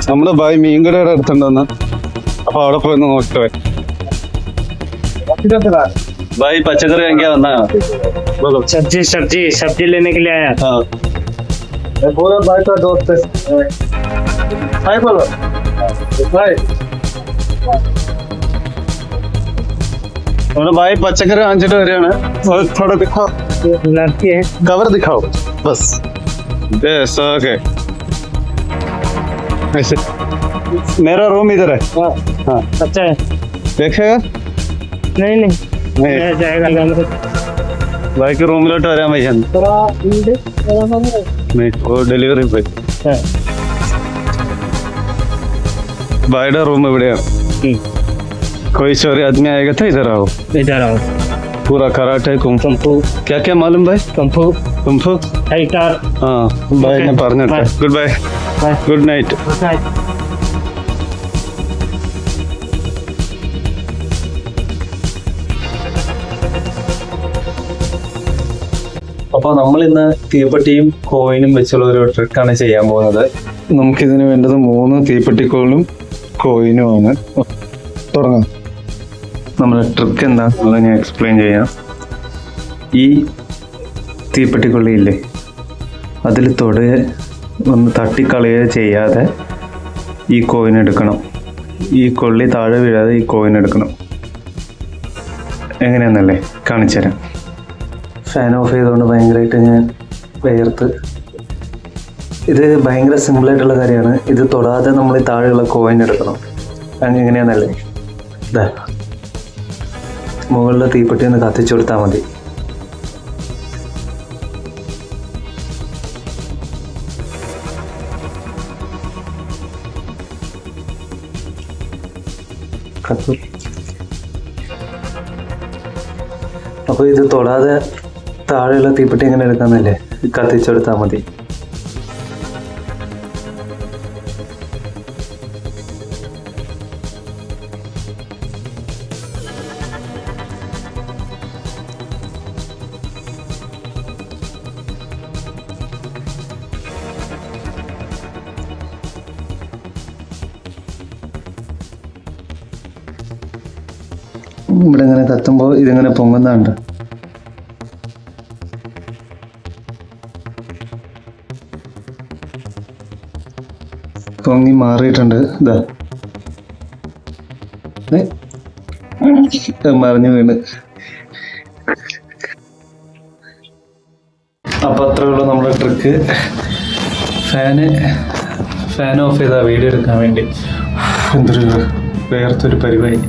നമ്മള് ഭായ് മീൻകടയുടെ അടുത്തുണ്ടെന്ന്, അപ്പൊ അവിടെ പോയി ഒന്ന് നോക്കിട്ട് भाई पचकर क्या बंदा बोलो। सब्जी सब्जी सब्जी लेने के लिए आया। हाँ बोलो भाई का दोस्त है भाई बोलो भाई भाई पचकर वांचिട്ട് വരികയാണ് थोड़ा दिखाओ लड़की है कवर दिखाओ बस यस ओके ऐसे मेरा रूम इधर है हाँ अच्छा है देखेगा नहीं नहीं जाएगा भाई के റൂമിലോട്ട് വരാൻ വയ്യ वो ഡെലിവറി പോയി ഭായിയുടെ റൂം ഇവിടെയാണ് कोई चोरी आदमी आएगा तो इधर आओ पूरा कराटे कुंफू क्या क्या मालूम भाई कुंफू हाँ भाई ने പറഞ്ഞിട്ട് गुड बाय गुड नाइट അപ്പോൾ നമ്മൾ ഇന്ന് തീപ്പെട്ടിയും കോയിനും വെച്ചുള്ള ഒരു ട്രിക്കാണ് ചെയ്യാൻ പോകുന്നത്. നമുക്കിതിന് വേണ്ടത് 3 തീപ്പെട്ടിക്കോളും കോയിനുമാണ്. തുടങ്ങാം. നമ്മുടെ ട്രിക്ക് എന്താണെന്നുള്ളത് ഞാൻ എക്സ്പ്ലെയിൻ ചെയ്യാം. ഈ തീപ്പെട്ടിക്കൊള്ളിയില്ലേ, അതിൽ തൊടുകയോ ഒന്ന് തട്ടിക്കളയുകയോ ചെയ്യാതെ ഈ കോയിൻ എടുക്കണം. ഈ കൊള്ളി താഴെ വീഴാതെ ഈ കോയിൻ എടുക്കണം. എങ്ങനെയാണെന്നല്ലേ കാണിച്ചു തരാം. ഫാൻ ഓഫ് ചെയ്തുകൊണ്ട് ഭയങ്കരമായിട്ട് ഞാൻ വേർത്ത്. ഇത് ഭയങ്കര സിമ്പിളായിട്ടുള്ള കാര്യമാണ്. ഇത് തൊടാതെ നമ്മൾ താഴെയുള്ള കോയിൻ എടുക്കണം. എങ്ങനെയാണെന്നല്ലേ, ഇതാ മുകളിലെ തീപ്പെട്ടി ഒന്ന് കത്തിച്ചു കൊടുത്താൽ മതി. അപ്പോൾ ഇത് തൊടാതെ താഴെയുള്ള തീപ്പെട്ടി എങ്ങനെ എടുക്കാന്നല്ലേ, കത്തിച്ചെടുത്താൽ മതി. ഇവിടെ ഇങ്ങനെ കത്തുമ്പോൾ ഇതിങ്ങനെ പൊങ്ങുന്നുണ്ട്. പൊങ്ങി മാറിയിട്ടുണ്ട്. ഇതാ മറിഞ്ഞു വീണ്. അപ്പം അത്രേ ഉള്ളൂ നമ്മുടെ ട്രിക്ക്. ഫാൻ ഓഫ് ചെയ്താൽ വീഡിയോ എടുക്കാൻ വേണ്ടി. എന്തൊരു വേർത്തൊരു പരിപാടി.